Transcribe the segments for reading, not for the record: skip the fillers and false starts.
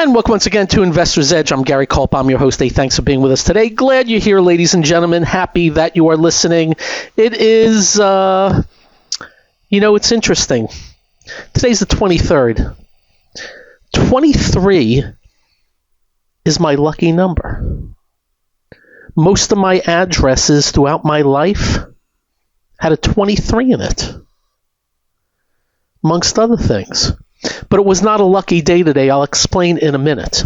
And welcome once again to Investor's Edge. I'm Gary Kaltbaum, your host. Hey, thanks for being with us today. Glad you're here, ladies and gentlemen. Happy that you are listening. It is, it's interesting. Today's the 23rd. 23 is my lucky number. Most of my addresses throughout my life had a 23 in it, amongst other things. But it was not a lucky day today. I'll explain in a minute.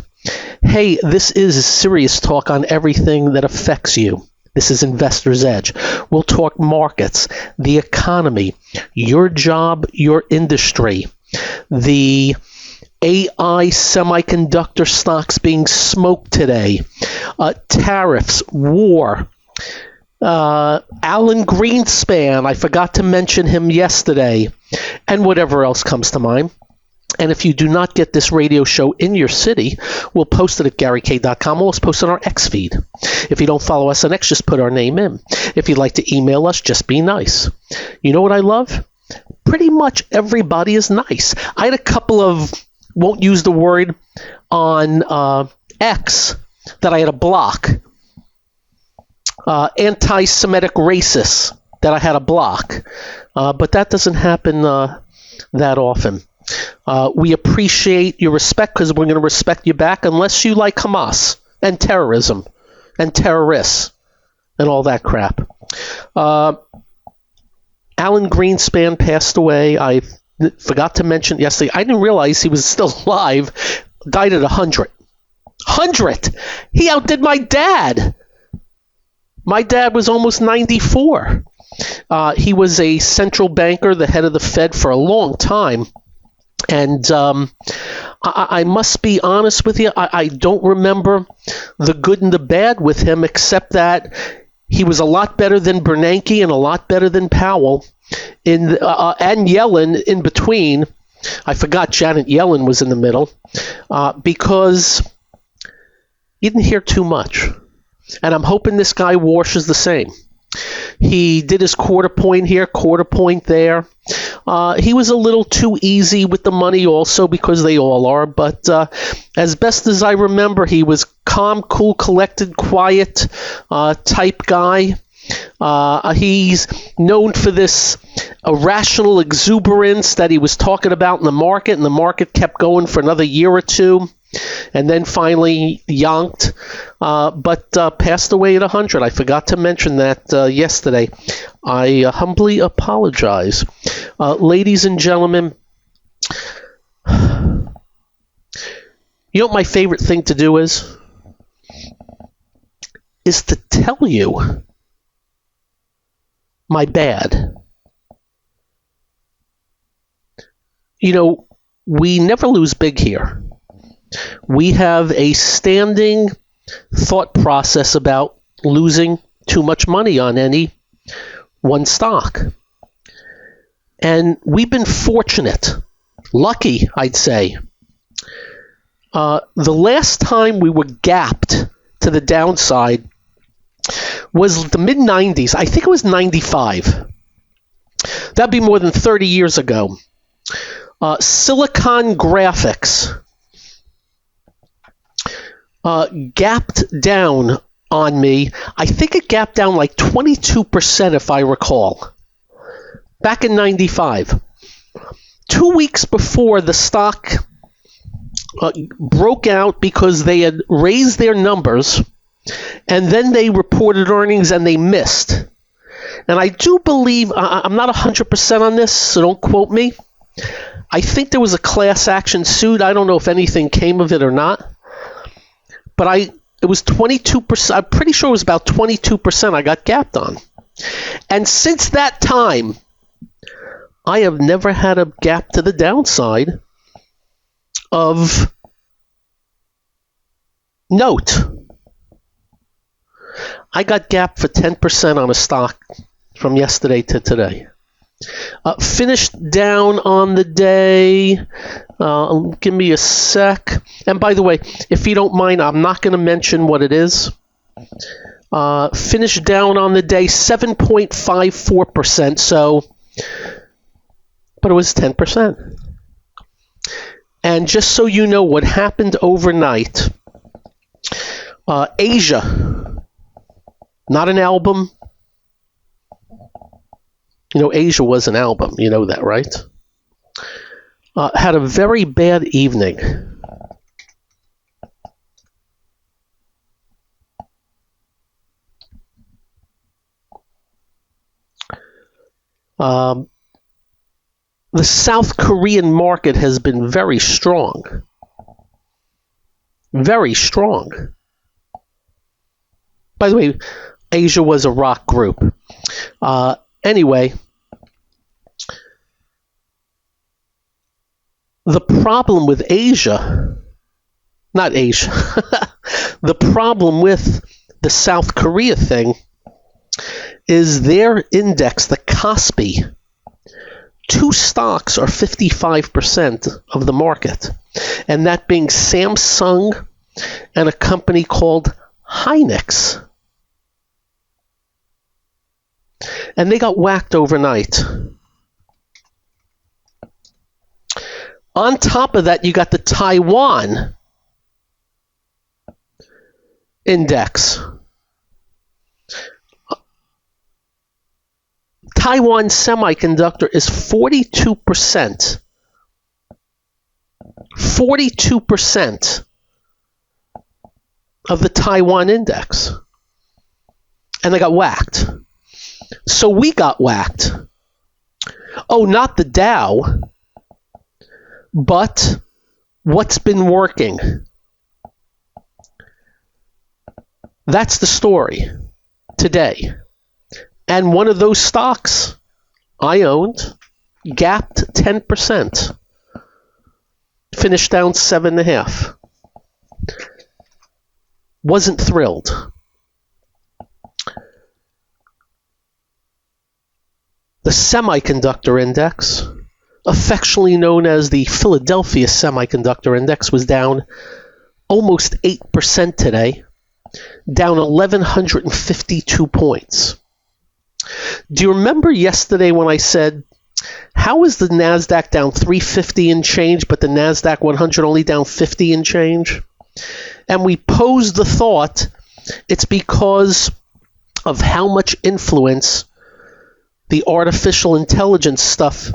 Hey, this is serious talk on everything that affects you. This is Investor's Edge. We'll talk markets, the economy, your job, your industry, the AI semiconductor stocks being smoked today, tariffs, war, Alan Greenspan, I forgot to mention him yesterday, and whatever else comes to mind. And if you do not get this radio show in your city, we'll post it at GaryK.com. We'll also post it on our X feed. If you don't follow us on X, just put our name in. If you'd like to email us, just be nice. You know what I love? Pretty much everybody is nice. I had a couple of, won't use the word, on X that I had to block. Anti-Semitic racists that I had to block. But that doesn't happen that often. We appreciate your respect because we're going to respect you back unless you like Hamas and terrorism and terrorists and all that crap. Alan Greenspan passed away. I forgot to mention yesterday. I didn't realize he was still alive. Died at 100. 100! He outdid my dad. My dad was almost 94. He was a central banker, the head of the Fed for a long time. And I must be honest with you, I don't remember the good and the bad with him, except that he was a lot better than Bernanke and a lot better than Powell and Yellen in between. I forgot Janet Yellen was in the middle because you didn't hear too much. And I'm hoping this guy washes the same. He did his quarter point here, quarter point there. He was a little too easy with the money also because they all are. But as best as I remember, he was calm, cool, collected, quiet type guy. He's known for this irrational exuberance that he was talking about in the market, and the market kept going for another year or two. And then finally yanked, but passed away at 100. I forgot to mention that yesterday. I humbly apologize. Ladies and gentlemen, you know what my favorite thing to do is? Is to tell you my bad. You know, we never lose big here. We have a standing thought process about losing too much money on any one stock. And we've been fortunate, lucky, I'd say. The last time we were gapped to the downside was the mid-90s. I think it was 95. That'd be more than 30 years ago. Silicon Graphics gapped down on me. I think it gapped down like 22% if I recall. Back in 95. 2 weeks before the stock broke out because they had raised their numbers and then they reported earnings and they missed. And I do believe, I'm not 100% on this, so don't quote me. I think there was a class action suit. I don't know if anything came of it or not. But it was 22%. I'm pretty sure it was about 22% I got gapped on. And since that time, I have never had a gap to the downside of note. I got gapped for 10% on a stock from yesterday to today. Finished down on the day. Give me a sec. And by the way, if you don't mind, I'm not going to mention what it is. Finished down on the day 7.54%. So, but it was 10%. And just so you know what happened overnight, Asia, not an album. You know, Asia was an album. You know that, right? Had a very bad evening. The South Korean market has been very strong. Very strong. By the way, Asia was a rock group. Anyway, the problem with Asia, not Asia, the problem with the South Korea thing is their index, the Kospi. Two stocks are 55% of the market, and that being Samsung and a company called Hynix. And they got whacked overnight. On top of that, you got the Taiwan index. Taiwan Semiconductor is 42%. 42% of the Taiwan index. And they got whacked. So we got whacked. Oh, not the Dow, but what's been working. That's the story today. And one of those stocks I owned gapped 10%. Finished down 7.5%. Wasn't thrilled. The semiconductor index, affectionately known as the Philadelphia Semiconductor Index, was down almost 8% today, down 1,152 points. Do you remember yesterday when I said, how is the Nasdaq down 350 and change, but the Nasdaq 100 only down 50 and change? And we posed the thought, it's because of how much influence the artificial intelligence stuff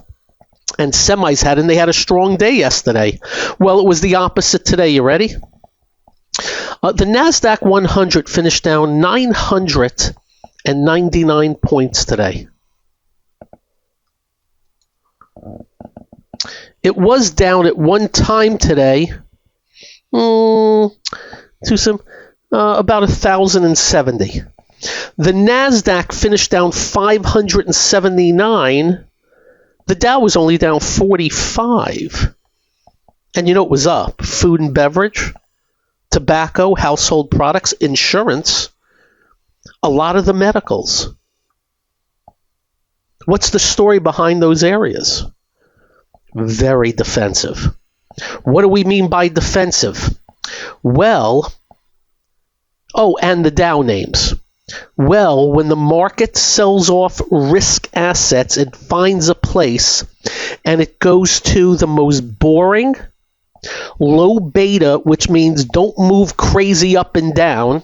and semis had, and they had a strong day yesterday. Well, it was the opposite today. You ready? The Nasdaq 100 finished down 999 points today. It was down at one time today about 1,070. The Nasdaq finished down 579. The Dow was only down 45. And you know it was up? Food and beverage, tobacco, household products, insurance, a lot of the medicals. What's the story behind those areas? Very defensive. What do we mean by defensive? Well, and the Dow names. Well, when the market sells off risk assets, it finds a place and it goes to the most boring, low beta, which means don't move crazy up and down,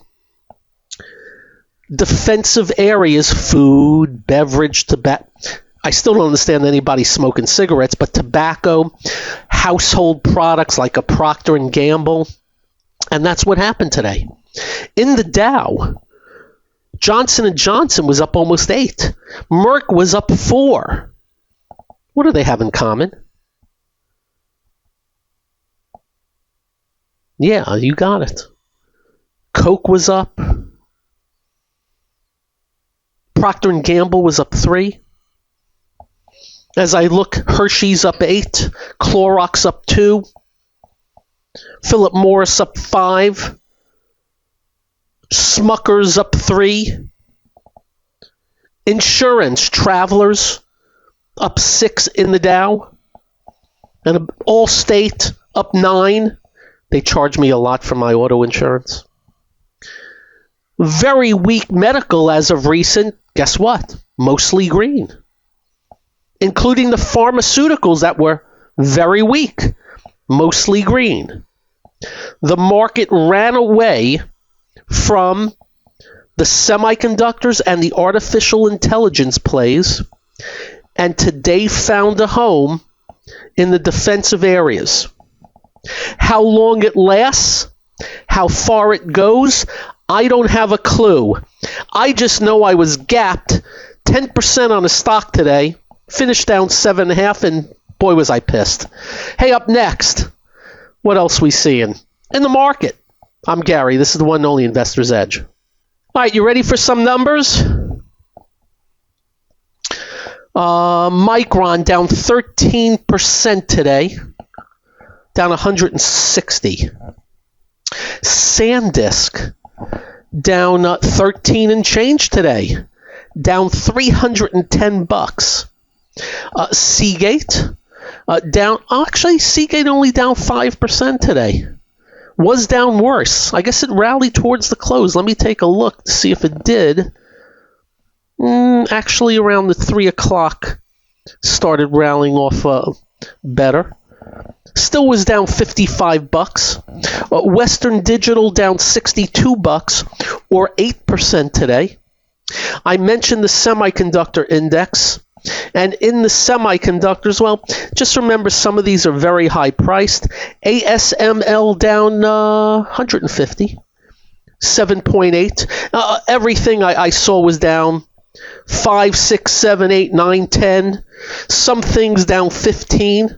defensive areas, food, beverage, tobacco. I still don't understand anybody smoking cigarettes, but tobacco, household products like a Procter & Gamble, and that's what happened today. In the Dow, Johnson & Johnson was up almost 8. Merck was up 4. What do they have in common? Yeah, you got it. Coke was up. Procter & Gamble was up 3. As I look, Hershey's up 8. Clorox up 2. Philip Morris up 5. Smucker's up 3. Insurance, Travelers up 6 in the Dow. And Allstate up 9. They charge me a lot for my auto insurance. Very weak medical as of recent. Guess what? Mostly green. Including the pharmaceuticals that were very weak. mostly green. The market ran away from the semiconductors and the artificial intelligence plays, and today found a home in the defensive areas. How long it lasts, how far it goes, I don't have a clue. I just know I was gapped 10% on a stock today, finished down 7.5%, and boy was I pissed. Hey, up next, what else we seeing in the market? I'm Gary. This is the one and only Investor's Edge. All right, you ready for some numbers? Micron down 13% today, down 160. SanDisk down 13 and change today, down $310. Seagate down. Actually, Seagate only down 5% today. Was down worse. I guess it rallied towards the close. Let me take a look to see if it did. Actually, around the 3 o'clock, started rallying off better. Still was down $55. Western Digital down $62, or 8% today. I mentioned the semiconductor index. And in the semiconductors, well, just remember some of these are very high priced. ASML down 150, 7.8. Everything I saw was down 5, 6, 7, 8, 9, 10. Some things down 15.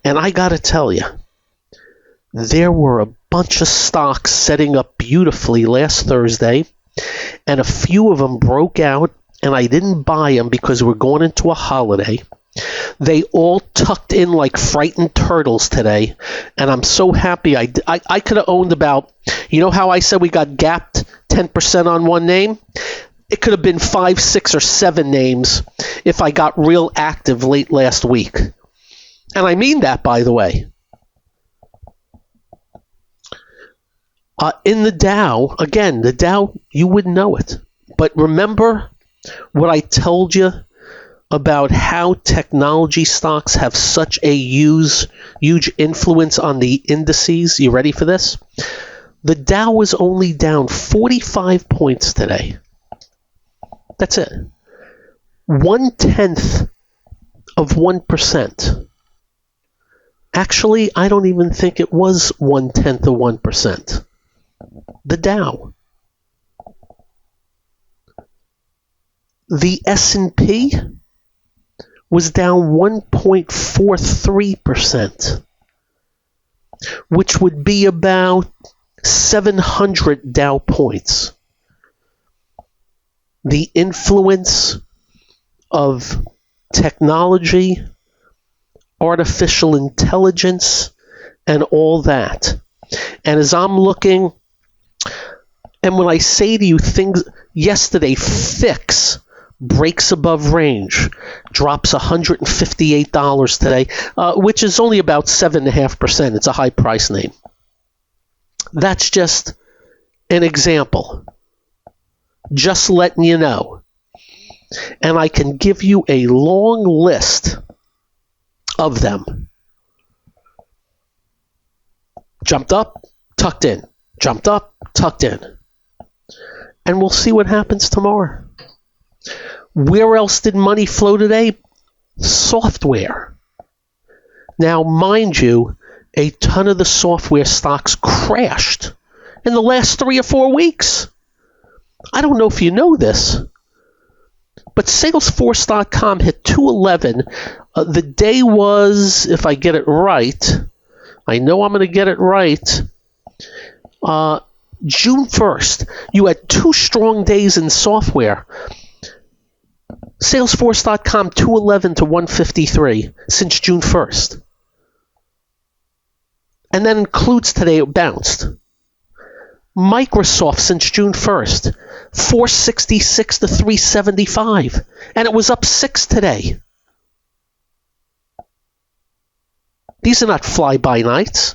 And I got to tell you, there were a bunch of stocks setting up beautifully last Thursday, and a few of them broke out, and I didn't buy them because we're going into a holiday. They all tucked in like frightened turtles today, and I'm so happy. I could have owned about, you know how I said we got gapped 10% on one name? It could have been 5, 6, or 7 names if I got real active late last week. And I mean that, by the way. In the Dow, again, the Dow, you wouldn't know it. But remember what I told you about how technology stocks have such a huge influence on the indices? You ready for this? The Dow was only down 45 points today. That's it. 0.1% of 1%. Actually, I don't even think it was 0.1% of 1%. The Dow. The S&P was down 1.43%, which would be about 700 Dow points. The influence of technology, artificial intelligence, and all that. And as I'm looking, and when I say to you things, yesterday, FIX breaks above range, drops $158 today, which is only about 7.5%. It's a high price name. That's just an example. Just letting you know. And I can give you a long list of them. Jumped up, tucked in. Jumped up, tucked in. And we'll see what happens tomorrow. Where else did money flow today? Software. Now, mind you, a ton of the software stocks crashed in the last 3 or 4 weeks. I don't know if you know this, but Salesforce.com hit 211. The day was, if I get it right, I know I'm going to get it right, June 1st. You had 2 strong days in software. Salesforce.com 211 to 153 since June 1st. And then includes today it bounced. Microsoft since June 1st, 466 to 375, and it was up 6 today. These are not fly-by-nights.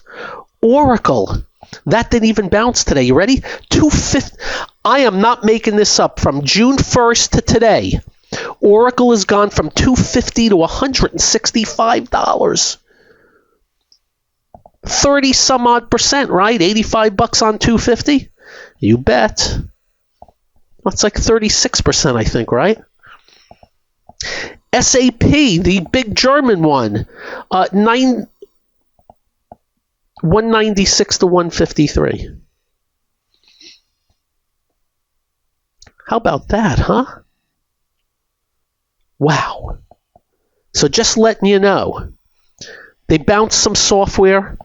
Oracle, that didn't even bounce today. You ready? 250. I am not making this up. From June 1st to today, Oracle has gone from $250 to $165. 30 some odd percent, right? 85 bucks on 250? You bet. That's like 36%, I think, right? SAP, the big German one, 196 to 153. How about that, huh? Wow. So just letting you know, they bounced some software.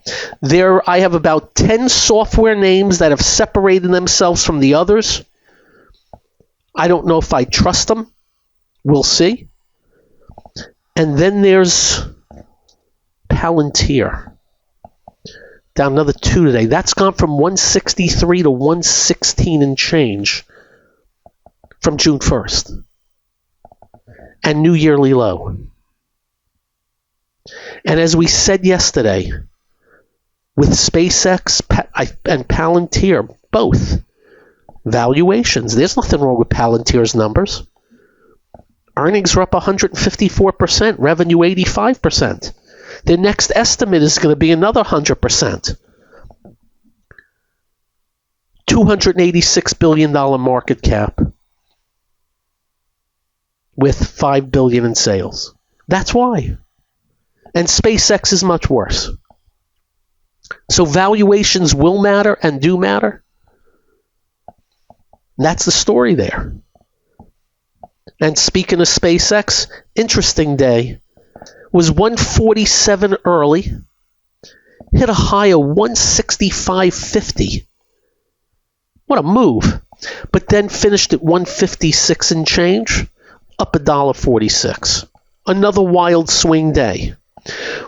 I have about 10 software names that have separated themselves from the others. I don't know if I trust them. We'll see. And then there's Palantir. Down another 2 today. That's gone from 163 to 116 and change from June 1st. And new yearly low. And as we said yesterday, with SpaceX and Palantir, both valuations, there's nothing wrong with Palantir's numbers. Earnings are up 154%, revenue 85%. Their next estimate is going to be another 100%. $286 billion market cap with $5 billion in sales. That's why. And SpaceX is much worse. So valuations will matter and do matter. That's the story there. And speaking of SpaceX, interesting day. Was 147 early. Hit a high of 165.50. What a move. But then finished at 156 and change. Up $1.46. Another wild swing day.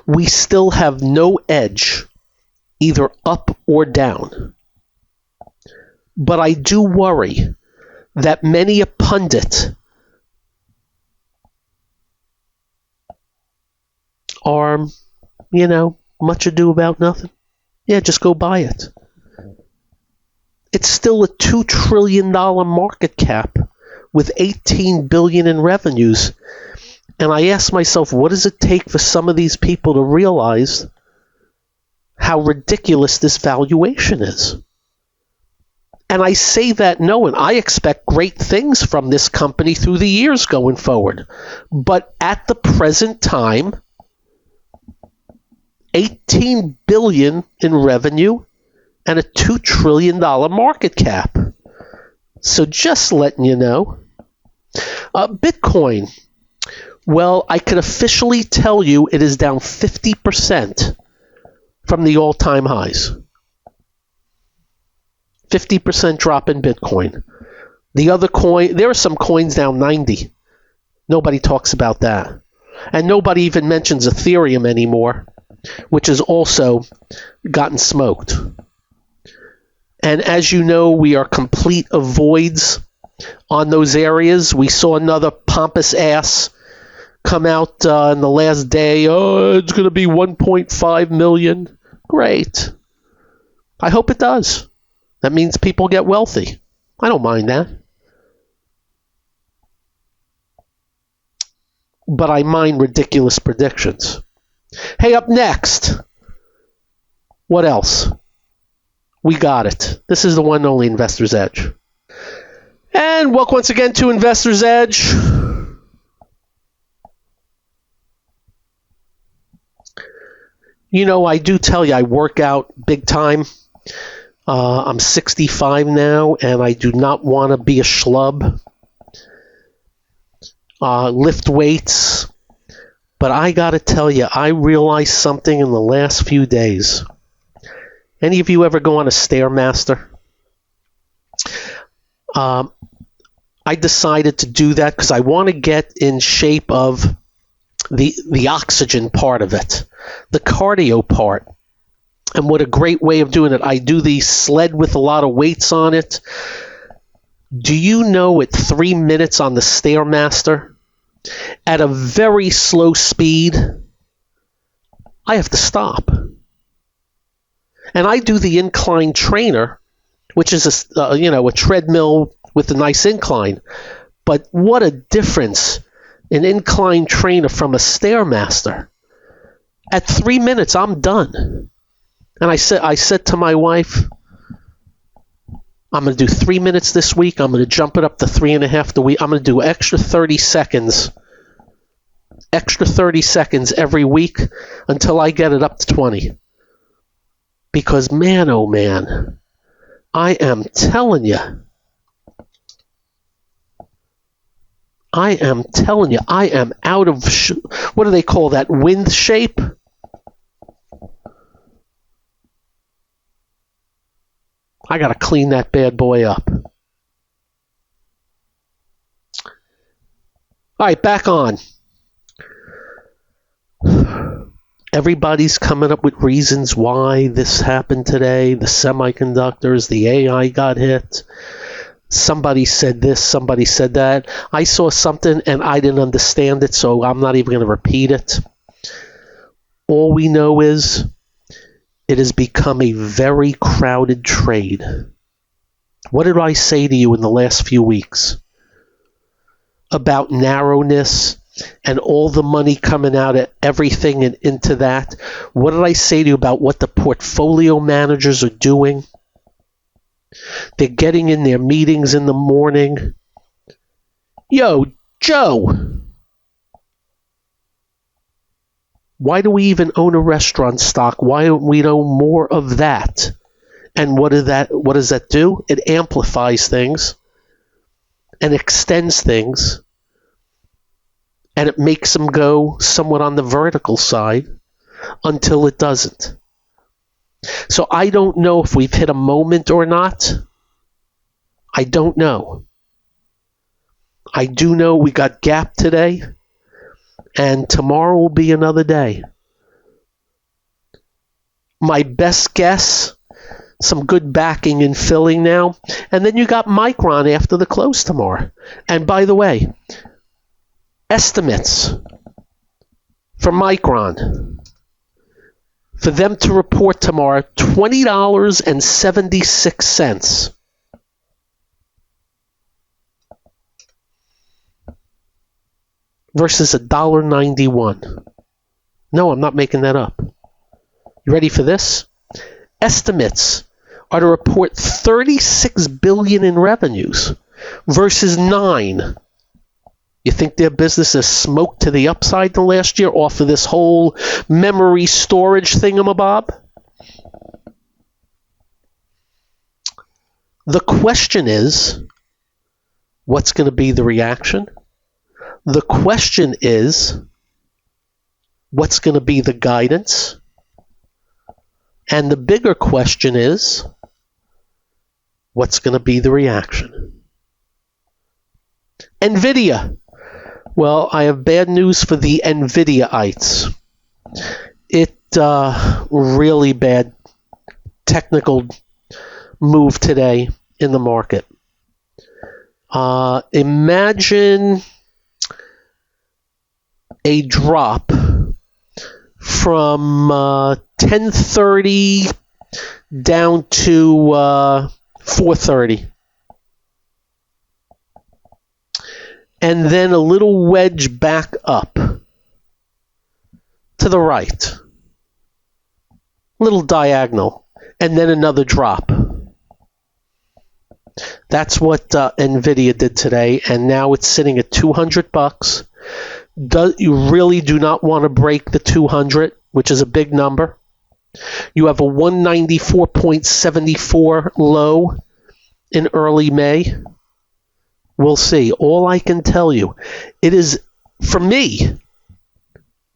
We still have no edge, either up or down. But I do worry that many a pundit are, much ado about nothing. Yeah, just go buy it. It's still a $2 trillion market cap with $18 billion in revenues. And I ask myself, what does it take for some of these people to realize how ridiculous this valuation is? And I say that knowing I expect great things from this company through the years going forward. But at the present time, $18 billion in revenue and a $2 trillion market cap. So just letting you know. Bitcoin. Well, I can officially tell you it is down 50% from the all-time highs. 50% drop in Bitcoin. The other coin, there are some coins down 90. Nobody talks about that. And nobody even mentions Ethereum anymore, which has also gotten smoked. And as you know, we are complete avoids on those areas. We saw another pompous ass come out in the last day. Oh, it's going to be 1.5 million. Great. I hope it does. That means people get wealthy. I don't mind that. But I mind ridiculous predictions. Hey, up next. What else? We got it. This is the one and only Investor's Edge. And welcome once again to Investor's Edge. I do tell you I work out big time. I'm 65 now, and I do not want to be a schlub. Lift weights. But I got to tell you, I realized something in the last few days. Any of you ever go on a Stairmaster? I decided to do that because I want to get in shape of the oxygen part of it, the cardio part. And what a great way of doing it. I do the sled with a lot of weights on it. Do you know at 3 minutes on the Stairmaster, at a very slow speed, I have to stop. And I do the incline trainer, which is a treadmill with a nice incline. But what a difference an incline trainer from a Stairmaster. At 3 minutes, I'm done. And I said to my wife, I'm going to do 3 minutes this week. I'm going to jump it up to 3.5 the week. I'm going to do extra 30 seconds every week until I get it up to 20. Because man, oh man, I am telling you, I am out of, what do they call that, wind shape? I got to clean that bad boy up. All right, back on. Everybody's coming up with reasons why this happened today. The semiconductors, the AI got hit. Somebody said this, somebody said that. I saw something and I didn't understand it, so I'm not even going to repeat it. All we know is it has become a very crowded trade. What did I say to you in the last few weeks about narrowness and all the money coming out of everything and into that? What did I say to you about what the portfolio managers are doing? They're getting in their meetings in the morning. Yo, Joe, why do we even own a restaurant stock? Why don't we own more of that? And what does that do? It amplifies things and extends things, and it makes them go somewhat on the vertical side until it doesn't. So I don't know if we've hit a moment or not. I don't know. I do know we got gap today, and tomorrow will be another day. My best guess, some good backing and filling now, and then you got Micron after the close tomorrow. And by the way, estimates for Micron, for them to report tomorrow, $20.76. Versus $1.91. No, I'm not making that up. You ready for this? Estimates are to report $36 billion in revenues versus $9 billion. You think their business is smoked to the upside the last year off of this whole memory storage thingamabob? The question is, what's going to be the reaction? The question is, what's going to be the guidance? And the bigger question is, what's going to be the reaction? Nvidia. Well, I have bad news for the Nvidia-ites. It really bad technical move today in the market. Imagine a drop from 1030 down to 430. And then a little wedge back up to the right. Little diagonal. And then another drop. That's what Nvidia did today, and now it's sitting at $200. You really do not want to break the 200, which is a big number. You have a 194.74 low in early May. We'll see. All I can tell you, it is, for me,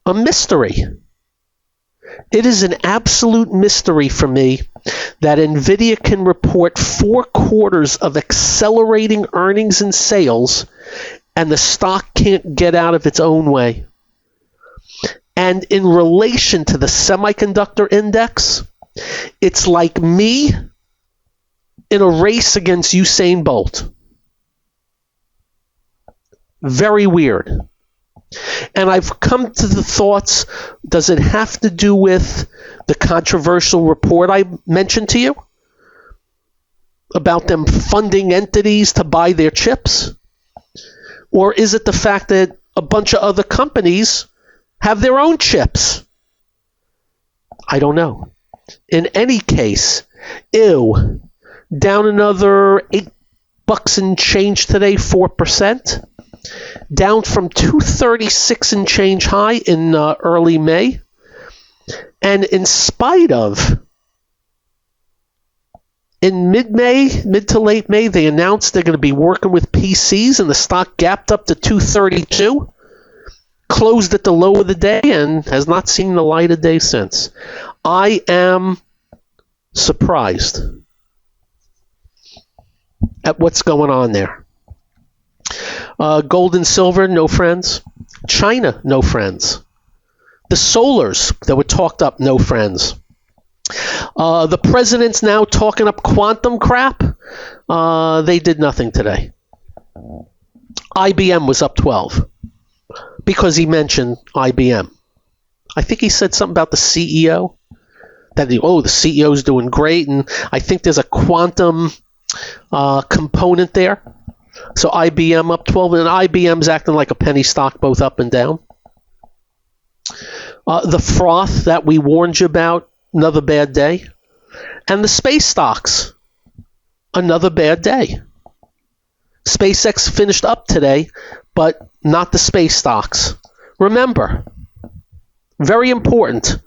a mystery. It is an absolute mystery for me that Nvidia can report 4 quarters of accelerating earnings and sales, and the stock can't get out of its own way. And in relation to the semiconductor index, it's like me in a race against Usain Bolt. Very weird. And I've come to the thoughts, does it have to do with the controversial report I mentioned to you about them funding entities to buy their chips? Or is it the fact that a bunch of other companies have their own chips? I don't know. In any case, ew, down another $8 and change today, 4%. Down from 236 and change high in early May. And in spite of, in mid to late May, they announced they're going to be working with PCs, and the stock gapped up to 232, closed at the low of the day, and has not seen the light of day since. I am surprised at what's going on there. Gold and silver, no friends. China, no friends. The solars that were talked up, no friends. The president's now talking up quantum crap. They did nothing today. IBM was up 12 because he mentioned IBM. I think he said something about the CEO. That the CEO's doing great, and I think there's a quantum component there. So IBM up 12, and IBM's acting like a penny stock, both up and down. The froth that we warned you about, another bad day. And the space stocks, another bad day. SpaceX finished up today, but not the space stocks. Remember, very important,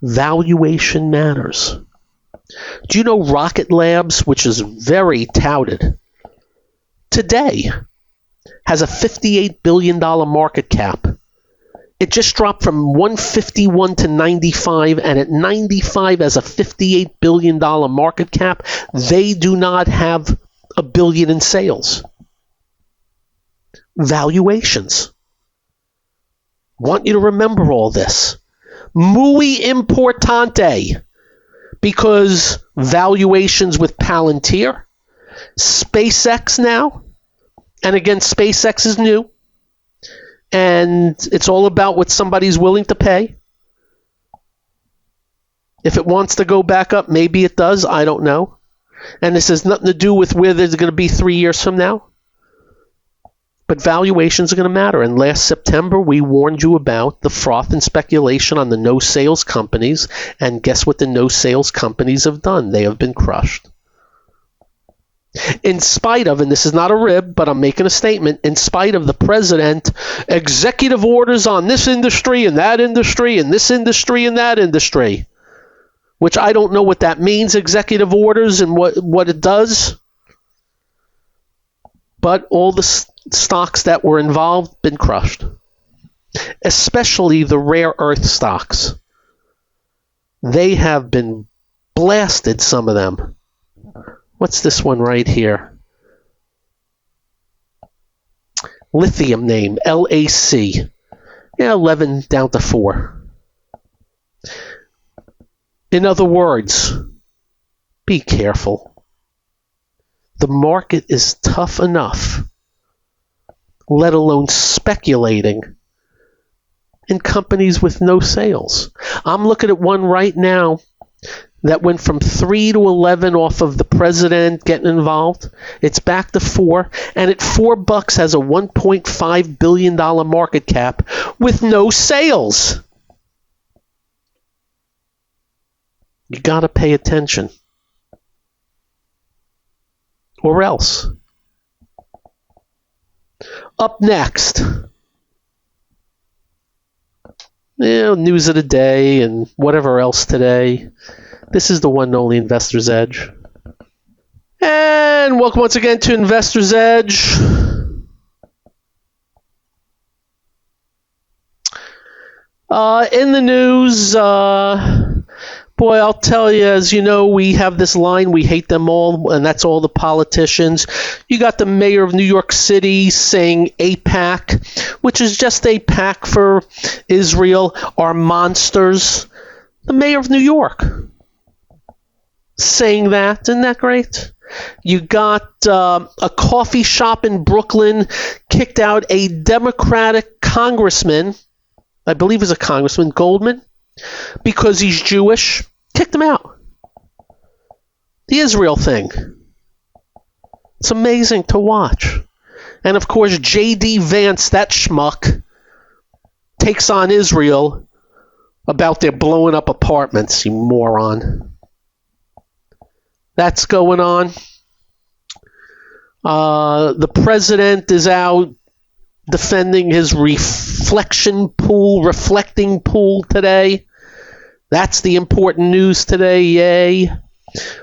valuation matters. Do you know Rocket Labs, which is very touted, today has a $58 billion market cap? It just dropped from 151 to 95, and at 95 as a $58 billion market cap, they do not have $1 billion in sales. Valuations. Want you to remember all this. Muy importante, because valuations with Palantir, SpaceX now, and again, SpaceX is new, and it's all about what somebody's willing to pay. If it wants to go back up, maybe it does. I don't know. And this has nothing to do with where there's going to be 3 years from now. But valuations are going to matter. And last September, we warned you about the froth and speculation on the no-sales companies. And guess what the no-sales companies have done? They have been crushed. In spite of, and this is not a rib, but I'm making a statement, in spite of the president executive orders on this industry and that industry and this industry and that industry, which I don't know what that means, executive orders, and what it does. But all the stocks that were involved been crushed, especially the rare earth stocks. They have been blasted, some of them. What's this one right here? Lithium name, LAC. Yeah, 11 down to 4. In other words, be careful. The market is tough enough, let alone speculating in companies with no sales. I'm looking at one right now that went from 3 to 11 off of the president getting involved. It's back to 4, and at $4 has a $1.5 billion market cap with no sales. You got to pay attention, or else. Up next, news of the day and whatever else today. This is the one and only Investor's Edge. And welcome once again to Investor's Edge. In the news, boy, I'll tell you, as you know, we have this line, we hate them all, and that's all the politicians. You got the mayor of New York City saying AIPAC, which is just AIPAC for Israel, are monsters. The mayor of New York saying that. Isn't that great? You got a coffee shop in Brooklyn kicked out a Democratic congressman, I believe he's a congressman, Goldman, because he's Jewish. Kicked him out. The Israel thing. It's amazing to watch. And of course, J.D. Vance, that schmuck, takes on Israel about their blowing up apartments, you moron. That's going on. The president is out defending his reflecting pool today. That's the important news today, yay.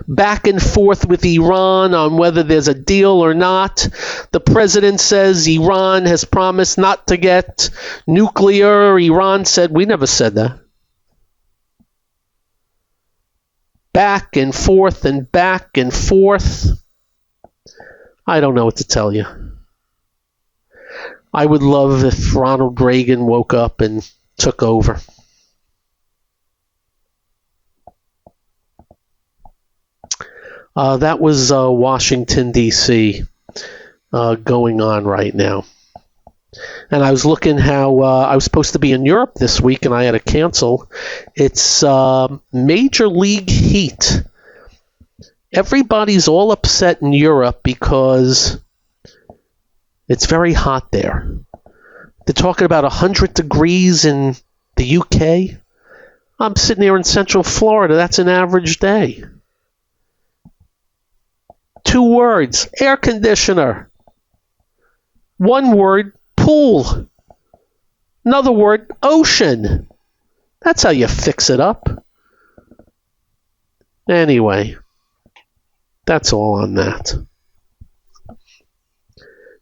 Back and forth with Iran on whether there's a deal or not. The president says Iran has promised not to get nuclear. Iran said, we never said that. Back and forth and back and forth. I don't know what to tell you. I would love if Ronald Reagan woke up and took over. That was Washington, D.C. Going on right now. And I was looking how I was supposed to be in Europe this week, and I had to cancel. It's Major League Heat. Everybody's all upset in Europe because it's very hot there. They're talking about 100 degrees in the UK. I'm sitting here in Central Florida. That's an average day. 2 words, air conditioner. 1 word, pool. Another word, ocean. That's how you fix it up. Anyway, that's all on that.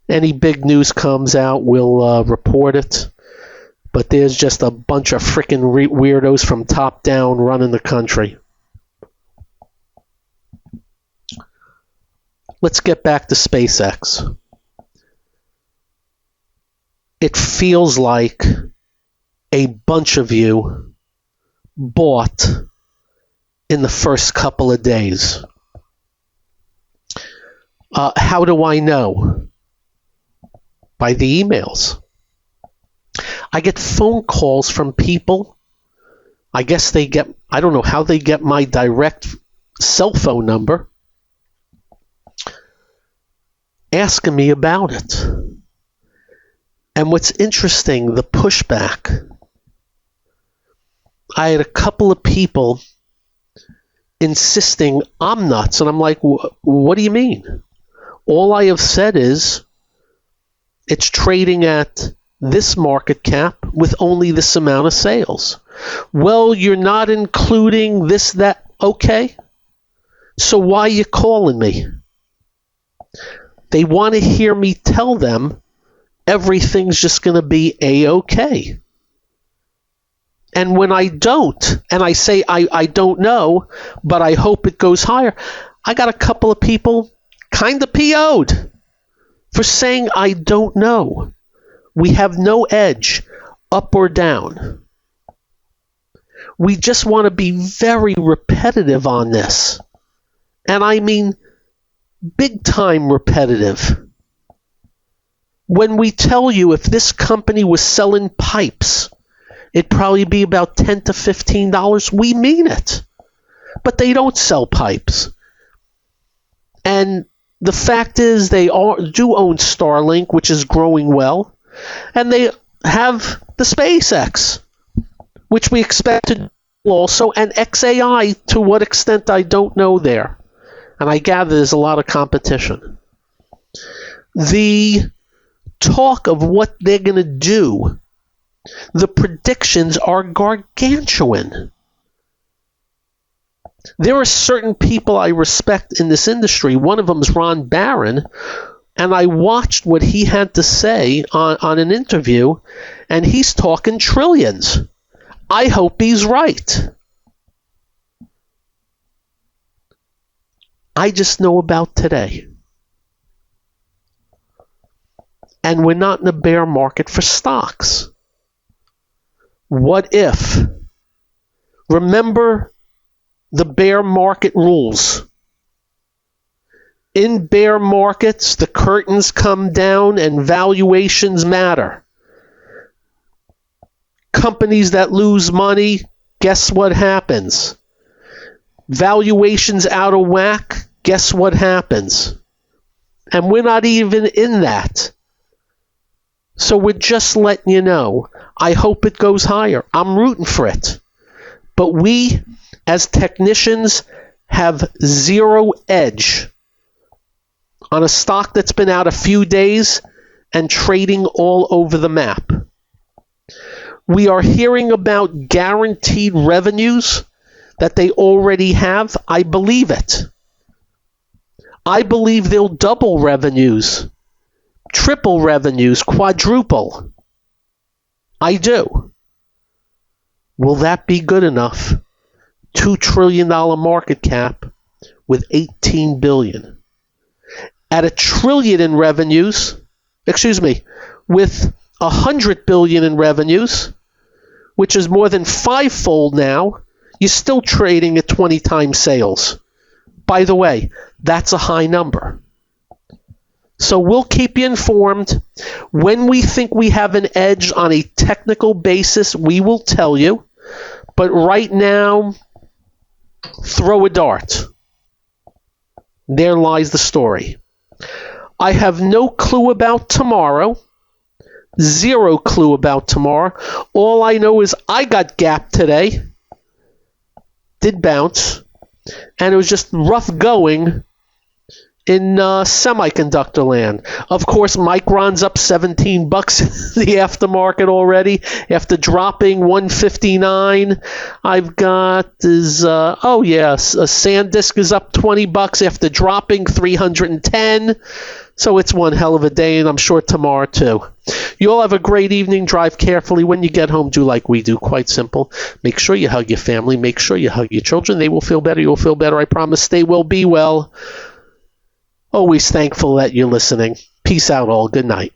Any big news comes out, we'll report it. But there's just a bunch of freaking weirdos from top down running the country. Let's get back to SpaceX. It feels like a bunch of you bought in the first couple of days. How do I know? By the emails. I get phone calls from people. I guess I don't know how they get my direct cell phone number, asking me about it. And what's interesting, the pushback. I had a couple of people insisting I'm nuts, and I'm like, what do you mean? All I have said is it's trading at this market cap with only this amount of sales. Well, you're not including this, that. Okay. So why are you calling me? They want to hear me tell them everything's just going to be A-okay. And when I don't, and I say I don't know, but I hope it goes higher, I got a couple of people kind of PO'd for saying I don't know. We have no edge, up or down. We just want to be very repetitive on this. And I mean big time repetitive. When we tell you if this company was selling pipes, it'd probably be about $10 to $15. We mean it. But they don't sell pipes. And the fact is they do own Starlink, which is growing well. And they have the SpaceX, which we expect to do also, and XAI, to what extent I don't know there. And I gather there's a lot of competition. The talk of what they're going to do, the predictions are gargantuan. There are certain people I respect in this industry. One of them is Ron Barron, and I watched what he had to say on an interview, and he's talking trillions. I hope he's right. I just know about today. And we're not in a bear market for stocks. What if? Remember the bear market rules. In bear markets, the curtains come down and valuations matter. Companies that lose money, guess what happens? Valuations out of whack, guess what happens? And we're not even in that. So we're just letting you know. I hope it goes higher. I'm rooting for it. But we, as technicians, have zero edge on a stock that's been out a few days and trading all over the map. We are hearing about guaranteed revenues that they already have. I believe it. I believe they'll double revenues, triple revenues, quadruple. I do. Will that be good enough? $2 trillion market cap with $18 billion. At $1 trillion in revenues, with $100 billion in revenues, which is more than fivefold now, you're still trading at 20 times sales. By the way, that's a high number. So we'll keep you informed. When we think we have an edge on a technical basis, we will tell you. But right now, throw a dart. There lies the story. I have no clue about tomorrow. Zero clue about tomorrow. All I know is I got gapped today. Did bounce. And it was just rough going in semiconductor land. Of course, Micron's up $17 in the aftermarket already after dropping $159. I've got SanDisk is up $20 after dropping $310. So it's one hell of a day, and I'm sure tomorrow too. You all have a great evening. Drive carefully. When you get home, do like we do. Quite simple. Make sure you hug your family. Make sure you hug your children. They will feel better. You'll feel better. I promise. Stay well. Be well. Always thankful that you're listening. Peace out all. Good night.